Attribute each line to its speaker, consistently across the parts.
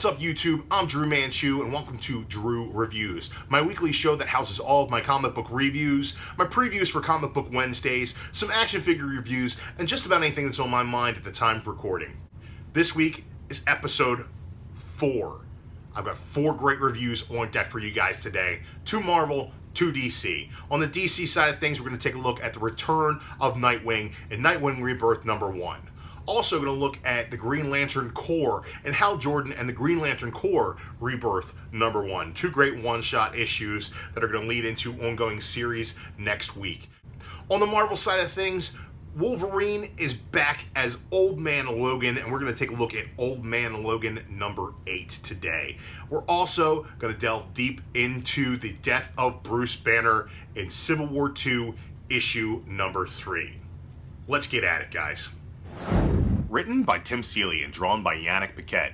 Speaker 1: What's up, YouTube? I'm Drew Manchu, and welcome to DRU Reviews, my weekly show that houses all of my comic book reviews, my previews for Comic Book Wednesdays, some action figure reviews, and just about anything that's on my mind at the time of recording. This week is episode 4. I've got 4 great reviews on deck for you guys today. 2 Marvel, 2 DC. On the DC side of things, we're going to take a look at the return of Nightwing in Nightwing Rebirth #1. Also going to look at the Green Lantern Corps and Hal Jordan and the Green Lantern Corps Rebirth #1. 2 great one-shot issues that are going to lead into ongoing series next week. On the Marvel side of things, Wolverine is back as Old Man Logan, and we're going to take a look at Old Man Logan #8 today. We're also going to delve deep into the death of Bruce Banner in Civil War II issue #3. Let's get at it, guys. Written by Tim Seeley and drawn by Yannick Paquette,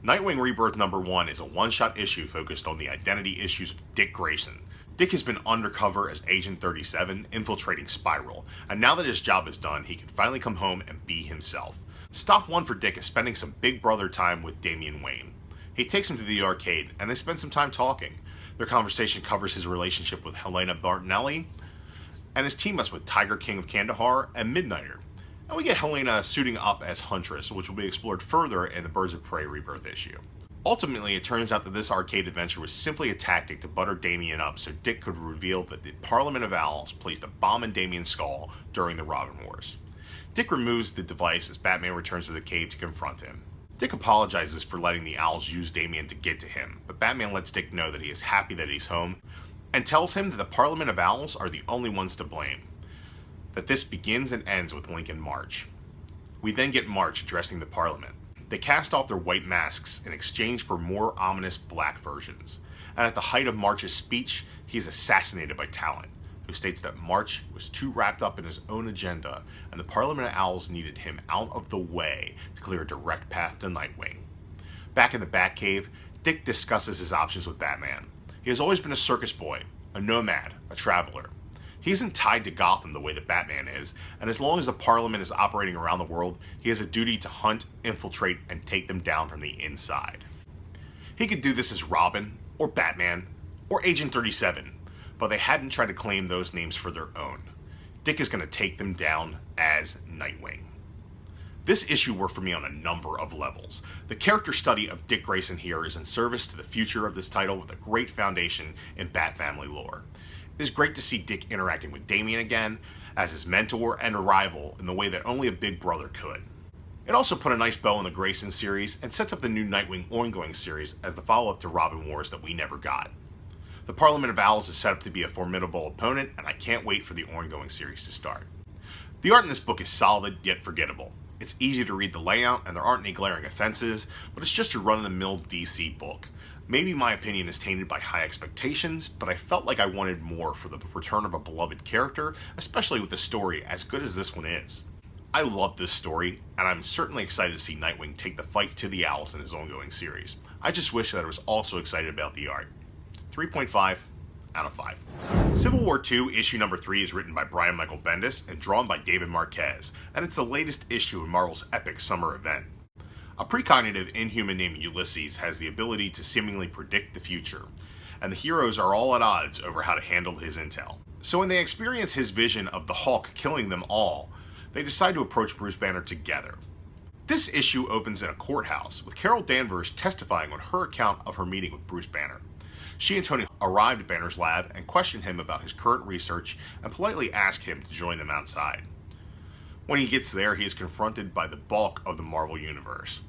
Speaker 1: Nightwing Rebirth #1 is a one-shot issue focused on the identity issues of Dick Grayson. Dick has been undercover as Agent 37, infiltrating Spiral, and now that his job is done, he can finally come home and be himself. Stop 1 for Dick is spending some big brother time with Damian Wayne. He takes him to the arcade, and they spend some time talking. Their conversation covers his relationship with Helena Bartonelli, and his team-ups with Tiger King of Kandahar and Midnighter. And we get Helena suiting up as Huntress, which will be explored further in the Birds of Prey Rebirth issue. Ultimately, it turns out that this arcade adventure was simply a tactic to butter Damian up so Dick could reveal that the Parliament of Owls placed a bomb in Damian's skull during the Robin Wars. Dick removes the device as Batman returns to the cave to confront him. Dick apologizes for letting the Owls use Damian to get to him, but Batman lets Dick know that he is happy that he's home, and tells him that the Parliament of Owls are the only ones to blame. That this begins and ends with Lincoln March. We then get March addressing the Parliament. They cast off their white masks in exchange for more ominous black versions. And at the height of March's speech, he is assassinated by Talent, who states that March was too wrapped up in his own agenda, and the Parliament of Owls needed him out of the way to clear a direct path to Nightwing. Back in the Batcave, Dick discusses his options with Batman. He has always been a circus boy, a nomad, a traveler. He isn't tied to Gotham the way that Batman is, and as long as the Parliament is operating around the world, he has a duty to hunt, infiltrate, and take them down from the inside. He could do this as Robin, or Batman, or Agent 37, but they hadn't tried to claim those names for their own. Dick is going to take them down as Nightwing. This issue worked for me on a number of levels. The character study of Dick Grayson here is in service to the future of this title with a great foundation in Bat Family lore. It is great to see Dick interacting with Damian again as his mentor and a rival in the way that only a big brother could. It also put a nice bow on the Grayson series and sets up the new Nightwing ongoing series as the follow-up to Robin Wars that we never got. The Parliament of Owls is set up to be a formidable opponent, and I can't wait for the ongoing series to start. The art in this book is solid yet forgettable. It's easy to read the layout and there aren't any glaring offenses, but it's just a run-of-the-mill DC book. Maybe my opinion is tainted by high expectations, but I felt like I wanted more for the return of a beloved character, especially with a story as good as this one is. I love this story, and I'm certainly excited to see Nightwing take the fight to the Owls in his ongoing series. I just wish that I was also excited about the art. 3.5 out of 5. Civil War II issue #3 is written by Brian Michael Bendis and drawn by David Marquez, and it's the latest issue in Marvel's epic summer event. A precognitive inhuman named Ulysses has the ability to seemingly predict the future, and the heroes are all at odds over how to handle his intel. So when they experience his vision of the Hulk killing them all, they decide to approach Bruce Banner together. This issue opens in a courthouse, with Carol Danvers testifying on her account of her meeting with Bruce Banner. She and Tony arrived at Banner's lab and questioned him about his current research and politely ask him to join them outside. When he gets there, he is confronted by the bulk of the Marvel Universe.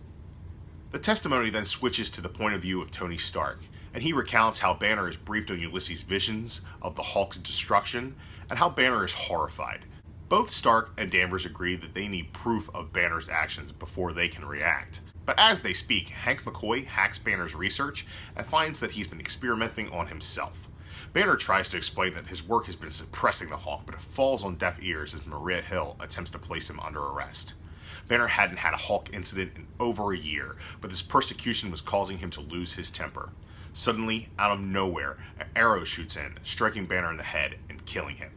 Speaker 1: The testimony then switches to the point of view of Tony Stark, and he recounts how Banner is briefed on Ulysses' visions of the Hulk's destruction, and how Banner is horrified. Both Stark and Danvers agree that they need proof of Banner's actions before they can react. But as they speak, Hank McCoy hacks Banner's research and finds that he's been experimenting on himself. Banner tries to explain that his work has been suppressing the Hulk, but it falls on deaf ears as Maria Hill attempts to place him under arrest. Banner hadn't had a Hulk incident in over a year, but this persecution was causing him to lose his temper. Suddenly, out of nowhere, an arrow shoots in, striking Banner in the head and killing him.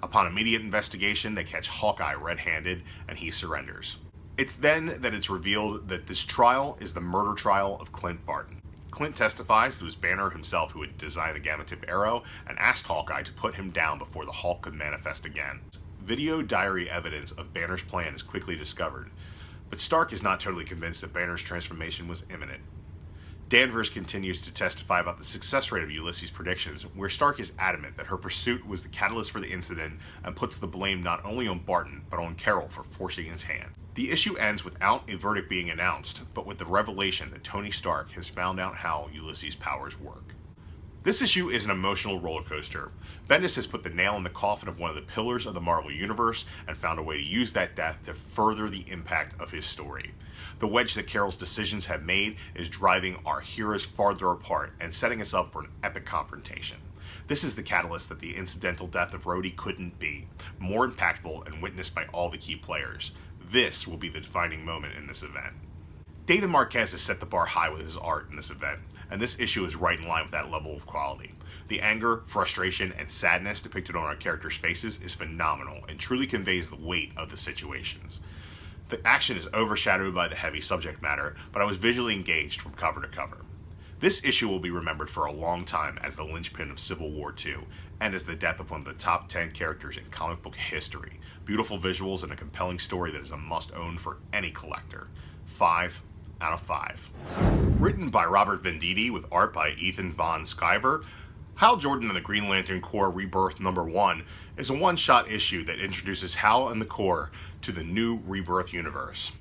Speaker 1: Upon immediate investigation, they catch Hawkeye red-handed, and he surrenders. It's then that it's revealed that this trial is the murder trial of Clint Barton. Clint testifies it was Banner himself who had designed the Gamma Tip arrow and asked Hawkeye to put him down before the Hulk could manifest again. Video diary evidence of Banner's plan is quickly discovered, but Stark is not totally convinced that Banner's transformation was imminent. Danvers continues to testify about the success rate of Ulysses' predictions, where Stark is adamant that her pursuit was the catalyst for the incident and puts the blame not only on Barton, but on Carol for forcing his hand. The issue ends without a verdict being announced, but with the revelation that Tony Stark has found out how Ulysses' powers work. This issue is an emotional roller coaster. Bendis has put the nail in the coffin of one of the pillars of the Marvel Universe and found a way to use that death to further the impact of his story. The wedge that Carol's decisions have made is driving our heroes farther apart and setting us up for an epic confrontation. This is the catalyst that the incidental death of Rhodey couldn't be, more impactful and witnessed by all the key players. This will be the defining moment in this event. David Marquez has set the bar high with his art in this event, and this issue is right in line with that level of quality. The anger, frustration, and sadness depicted on our characters' faces is phenomenal and truly conveys the weight of the situations. The action is overshadowed by the heavy subject matter, but I was visually engaged from cover to cover. This issue will be remembered for a long time as the linchpin of Civil War II, and as the death of one of the top 10 characters in comic book history. Beautiful visuals and a compelling story that is a must-own for any collector. 5 out of 5. Written by Robert Venditti with art by Ethan Von Sciver, Hal Jordan and the Green Lantern Corps Rebirth #1 is a one-shot issue that introduces Hal and the Corps to the new Rebirth universe.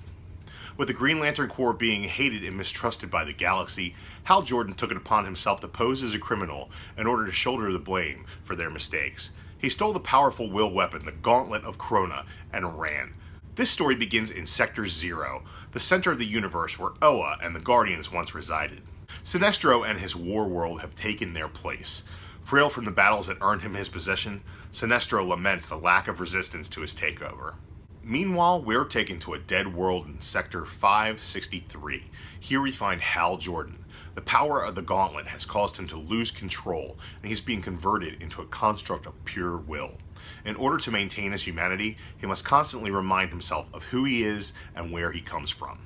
Speaker 1: With the Green Lantern Corps being hated and mistrusted by the galaxy, Hal Jordan took it upon himself to pose as a criminal in order to shoulder the blame for their mistakes. He stole the powerful will weapon, the Gauntlet of Krona, and ran. This story begins in Sector 0, the center of the universe where Oa and the Guardians once resided. Sinestro and his war world have taken their place. Frail from the battles that earned him his position, Sinestro laments the lack of resistance to his takeover. Meanwhile, we're taken to a dead world in Sector 563. Here we find Hal Jordan. The power of the Gauntlet has caused him to lose control, and he's being converted into a construct of pure will. In order to maintain his humanity, he must constantly remind himself of who he is and where he comes from.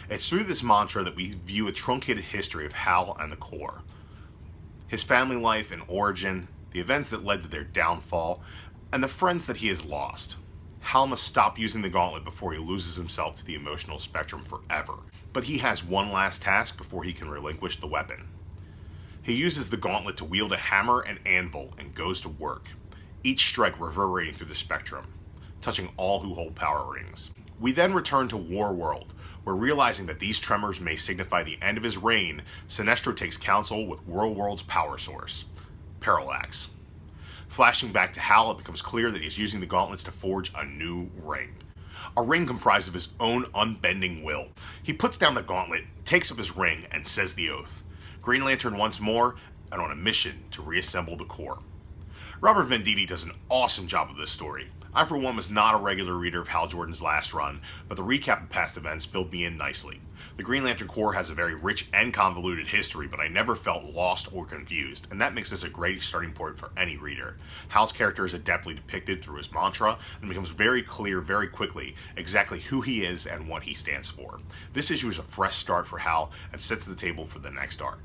Speaker 1: It's through this mantra that we view a truncated history of Hal and the Corps. His family life and origin, the events that led to their downfall, and the friends that he has lost. Hal must stop using the Gauntlet before he loses himself to the emotional spectrum forever. But he has one last task before he can relinquish the weapon. He uses the Gauntlet to wield a hammer and anvil and goes to work, each strike reverberating through the spectrum, touching all who hold power rings. We then return to War World, where realizing that these tremors may signify the end of his reign, Sinestro takes counsel with World World's power source, Parallax. Flashing back to Hal, it becomes clear that he's using the gauntlets to forge a new ring. A ring comprised of his own unbending will. He puts down the gauntlet, takes up his ring, and says the oath. Green Lantern once more, and on a mission to reassemble the Corps. Robert Venditti does an awesome job of this story. I, for one, was not a regular reader of Hal Jordan's last run, but the recap of past events filled me in nicely. The Green Lantern Corps has a very rich and convoluted history, but I never felt lost or confused, and that makes this a great starting point for any reader. Hal's character is adeptly depicted through his mantra, and becomes very clear very quickly exactly who he is and what he stands for. This issue is a fresh start for Hal and sets the table for the next arc.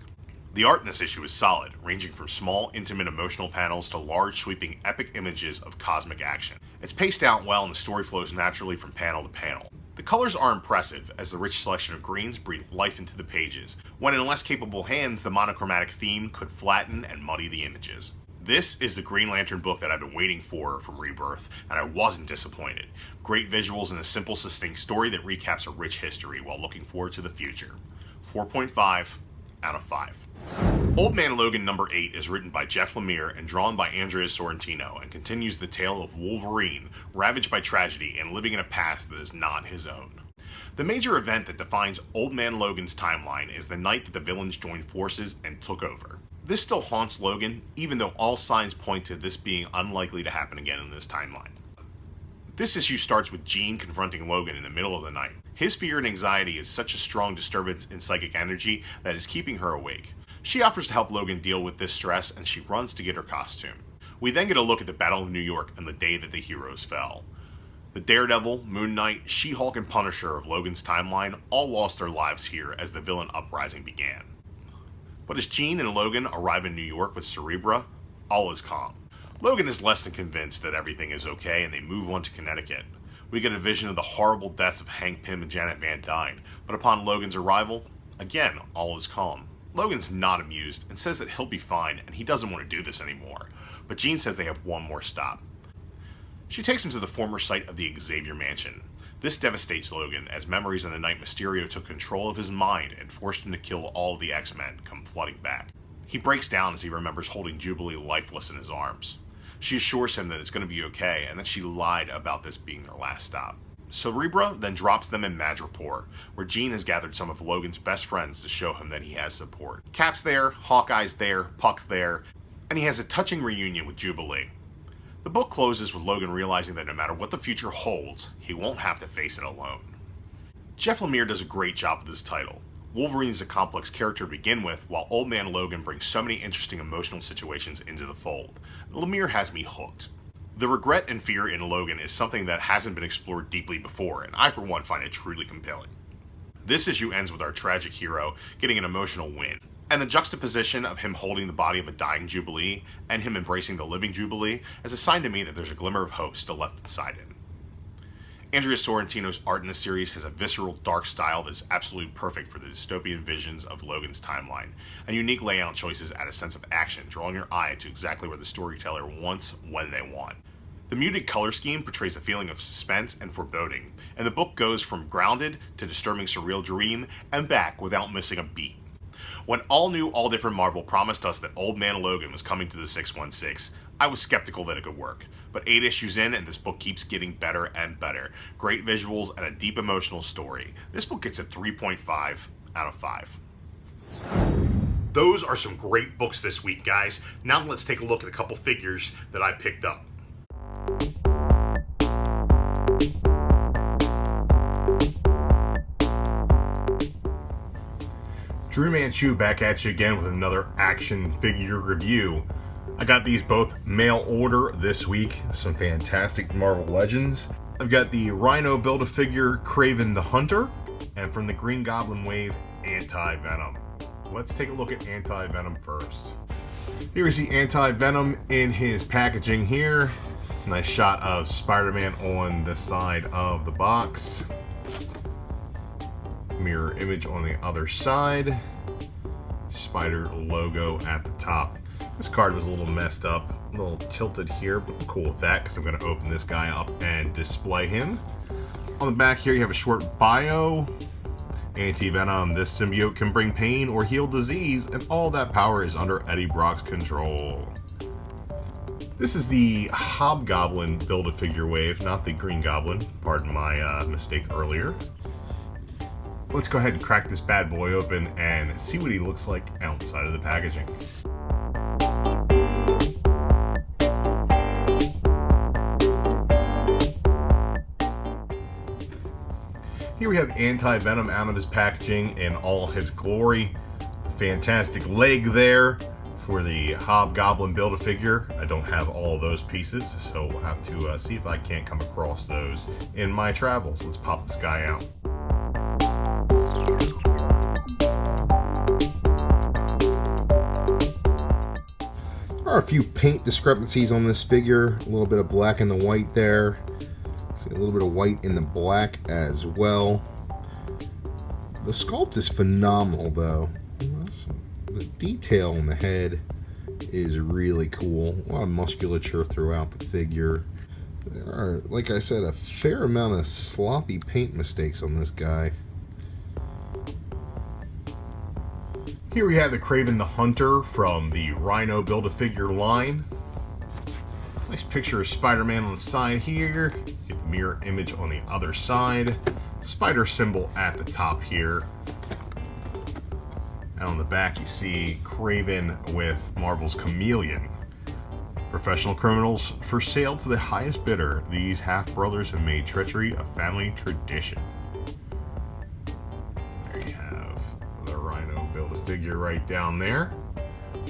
Speaker 1: The art in this issue is solid, ranging from small, intimate emotional panels to large, sweeping, epic images of cosmic action. It's paced out well and the story flows naturally from panel to panel. The colors are impressive, as the rich selection of greens breathe life into the pages, when in less capable hands the monochromatic theme could flatten and muddy the images. This is the Green Lantern book that I've been waiting for from Rebirth, and I wasn't disappointed. Great visuals and a simple, succinct story that recaps a rich history while looking forward to the future. 4.5 out of 5. Old Man Logan #8 is written by Jeff Lemire and drawn by Andrea Sorrentino, and continues the tale of Wolverine, ravaged by tragedy and living in a past that is not his own. The major event that defines Old Man Logan's timeline is the night that the villains joined forces and took over. This still haunts Logan, even though all signs point to this being unlikely to happen again in this timeline. This issue starts with Jean confronting Logan in the middle of the night. His fear and anxiety is such a strong disturbance in psychic energy that is keeping her awake. She offers to help Logan deal with this stress, and she runs to get her costume. We then get a look at the Battle of New York and the day that the heroes fell. The Daredevil, Moon Knight, She-Hulk, and Punisher of Logan's timeline all lost their lives here as the villain uprising began. But as Jean and Logan arrive in New York with Cerebra, all is calm. Logan is less than convinced that everything is okay and they move on to Connecticut. We get a vision of the horrible deaths of Hank Pym and Janet Van Dyne, but upon Logan's arrival, again, all is calm. Logan's not amused and says that he'll be fine and he doesn't want to do this anymore, but Jean says they have one more stop. She takes him to the former site of the Xavier Mansion. This devastates Logan as memories of the night Mysterio took control of his mind and forced him to kill all of the X-Men come flooding back. He breaks down as he remembers holding Jubilee lifeless in his arms. She assures him that it's going to be okay and that she lied about this being their last stop. Cerebra then drops them in Madripoor, where Jean has gathered some of Logan's best friends to show him that he has support. Cap's there, Hawkeye's there, Puck's there, and he has a touching reunion with Jubilee. The book closes with Logan realizing that no matter what the future holds, he won't have to face it alone. Jeff Lemire does a great job with this title. Wolverine is a complex character to begin with, while Old Man Logan brings so many interesting emotional situations into the fold. Lemire has me hooked. The regret and fear in Logan is something that hasn't been explored deeply before, and I for one find it truly compelling. This issue ends with our tragic hero getting an emotional win, and the juxtaposition of him holding the body of a dying Jubilee and him embracing the living Jubilee is a sign to me that there's a glimmer of hope still left inside him. Andrea Sorrentino's art in this series has a visceral, dark style that is absolutely perfect for the dystopian visions of Logan's timeline, and unique layout choices add a sense of action, drawing your eye to exactly where the storyteller wants when they want. The muted color scheme portrays a feeling of suspense and foreboding, and the book goes from grounded to disturbing surreal dream and back without missing a beat. When All New, All Different Marvel promised us that Old Man Logan was coming to the 616, I was skeptical that it could work, but 8 issues in and this book keeps getting better and better. Great visuals and a deep emotional story. This book gets a 3.5 out of 5. Those are some great books this week, guys. Now let's take a look at a couple figures that I picked up. Drew Manchu back at you again with another action figure review. I got these both mail order this week. Some fantastic Marvel Legends. I've got the Rhino Build-A-Figure Kraven the Hunter, and from the Green Goblin wave, Anti-Venom. Let's take a look at Anti-Venom first. Here we see Anti-Venom in his packaging here. Nice shot of Spider-Man on the side of the box. Mirror image on the other side. Spider logo at the top. This card was a little messed up, a little tilted here, but I'm cool with that because I'm going to open this guy up and display him. On the back here you have a short bio. Anti-Venom, this symbiote can bring pain or heal disease, and all that power is under Eddie Brock's control. This is the Hobgoblin Build-A-Figure wave, not the Green Goblin. Pardon my mistake earlier. Let's go ahead and crack this bad boy open and see what he looks like outside of the packaging. Here we have Anti-Venom out of his packaging in all his glory. Fantastic leg there for the Hobgoblin Build-A-Figure. I don't have all of those pieces, so we'll have to see if I can't come across those in my travels. Let's pop this guy out. There are a few paint discrepancies on this figure. A little bit of black in the white there. See a little bit of white in the black as well. The sculpt is phenomenal though. The detail on the head is really cool. A lot of musculature throughout the figure. There are, like I said, a fair amount of sloppy paint mistakes on this guy. Here we have the Kraven the Hunter from the Rhino Build-A-Figure line. Nice picture of Spider-Man on the side here. Get the mirror image on the other side. Spider symbol at the top here. And on the back you see Kraven with Marvel's Chameleon. Professional criminals for sale to the highest bidder. These half-brothers have made treachery a family tradition. There you have the Rhino Build-A-Figure right down there.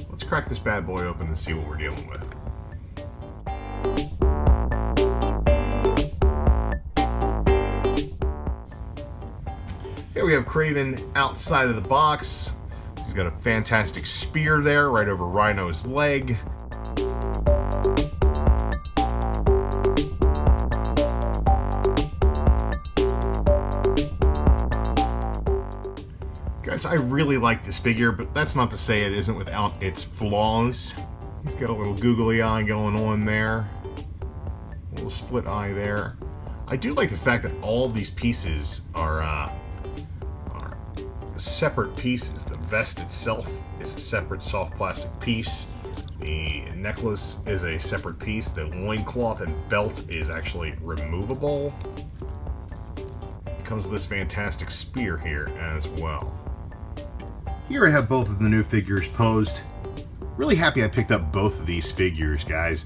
Speaker 1: Let's crack this bad boy open and see what we're dealing with. Here we have Kraven outside of the box. He's got a fantastic spear there right over Rhino's leg. Guys, I really like this figure, but that's not to say it isn't without its flaws. He's got a little googly eye going on there. A little split eye there. I do like the fact that all of these pieces are separate pieces. The vest itself is a separate soft plastic piece. The necklace is a separate piece. The loincloth and belt is actually removable. It comes with this fantastic spear here as well. Here I have both of the new figures posed. Really happy I picked up both of these figures, guys.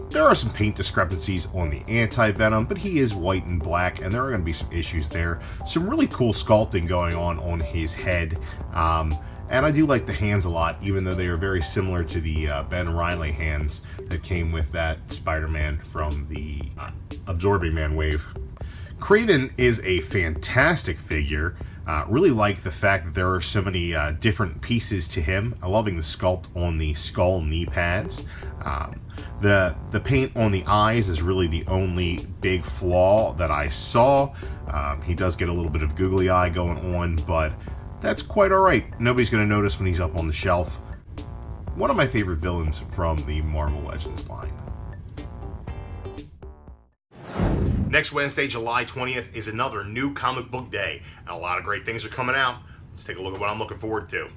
Speaker 1: There are some paint discrepancies on the Anti-Venom, but he is white and black, and there are going to be some issues there. Some really cool sculpting going on his head. And I do like the hands a lot, even though they are very similar to the Ben Reilly hands that came with that Spider-Man from the Absorbing Man wave. Kraven is a fantastic figure. Really like the fact that there are so many different pieces to him. I'm loving the sculpt on the skull knee pads. The paint on the eyes is really the only big flaw that I saw. He does get a little bit of googly eye going on, but that's quite alright. Nobody's going to notice when he's up on the shelf. One of my favorite villains from the Marvel Legends line. Next Wednesday, July 20th, is another new comic book day, and a lot of great things are coming out. Let's take a look at what I'm looking forward to.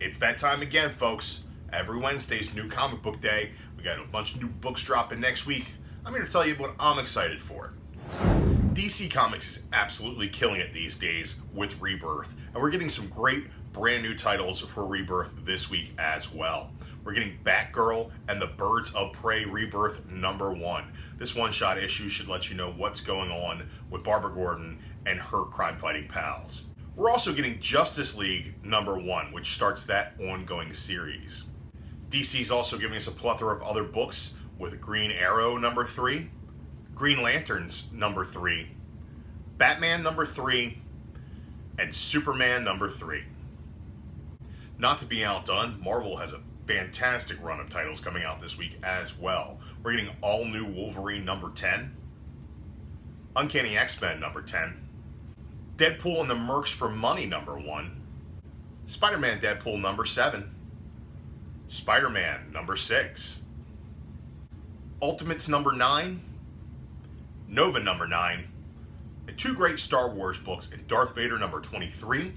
Speaker 1: It's that time again, folks. Every Wednesday's new comic book day. We got a bunch of new books dropping next week. I'm here to tell you what I'm excited for. DC Comics is absolutely killing it these days with Rebirth, and we're getting some great brand new titles for Rebirth this week as well. We're getting Batgirl and the Birds of Prey Rebirth #1. This one-shot issue should let you know what's going on with Barbara Gordon and her crime-fighting pals. We're also getting Justice League #1, which starts that ongoing series. DC's also giving us a plethora of other books with Green Arrow #3, Green Lanterns #3, Batman #3, and Superman #3. Not to be outdone, Marvel has a fantastic run of titles coming out this week as well. We're getting all new Wolverine #10, Uncanny X-Men #10, Deadpool and the Mercs for Money #1, Spider-Man Deadpool #7, Spider-Man #6, Ultimates #9, Nova #9, and two great Star Wars books in Darth Vader #23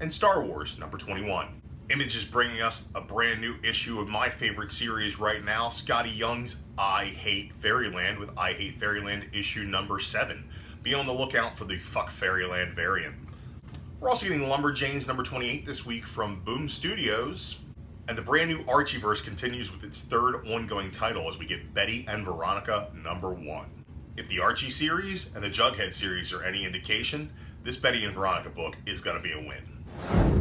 Speaker 1: and Star Wars #21. Image is bringing us a brand new issue of my favorite series right now, Scotty Young's I Hate Fairyland, with I Hate Fairyland issue #7. Be on the lookout for the Fuck Fairyland variant. We're also getting Lumberjanes #28 this week from Boom Studios. And the brand new Archieverse continues with its third ongoing title as we get Betty and Veronica #1. If the Archie series and the Jughead series are any indication, this Betty and Veronica book is going to be a win.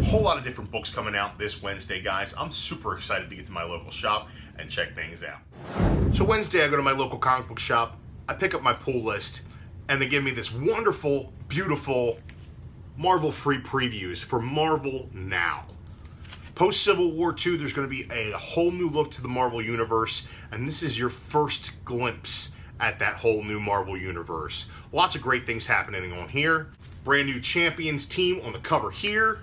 Speaker 1: A whole lot of different books coming out this Wednesday, guys. I'm super excited to get to my local shop and check things out. So Wednesday, I go to my local comic book shop, I pick up my pull list, and they give me this wonderful, beautiful Marvel free previews for Marvel Now. Post-Civil War II, there's going to be a whole new look to the Marvel Universe, and this is your first glimpse at that whole new Marvel Universe. Lots of great things happening on here. Brand new Champions team on the cover here.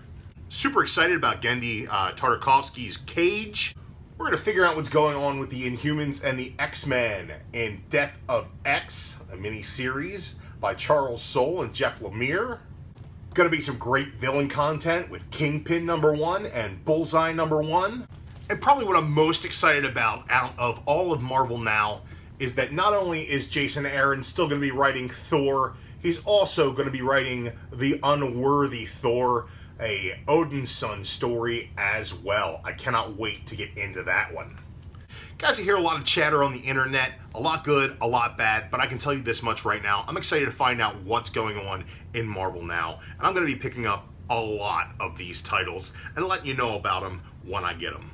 Speaker 1: Super excited about Genndy Tartakovsky's Cage. We're going to figure out what's going on with the Inhumans and the X-Men in Death of X, a mini-series by Charles Soule and Jeff Lemire. Going to be some great villain content with Kingpin #1 and Bullseye #1. And probably what I'm most excited about out of all of Marvel Now is that not only is Jason Aaron still going to be writing Thor, he's also going to be writing The Unworthy Thor, a Odin's Son story as well. I cannot wait to get into that one. Guys, I hear a lot of chatter on the internet, a lot good, a lot bad, but I can tell you this much right now. I'm excited to find out what's going on in Marvel Now, and I'm going to be picking up a lot of these titles and letting you know about them when I get them.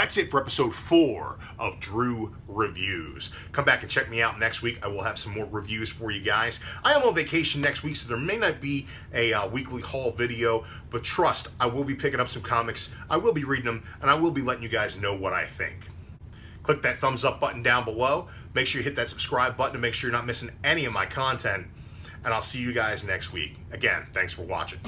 Speaker 1: that's it for episode 4 of DRU Reviews. Come back and check me out next week. I will have some more reviews for you guys. I am on vacation next week, so there may not be a weekly haul video, but trust, I will be picking up some comics, I will be reading them, and I will be letting you guys know what I think. Click that thumbs up button down below. Make sure you hit that subscribe button to make sure you're not missing any of my content. And I'll see you guys next week. Again, thanks for watching.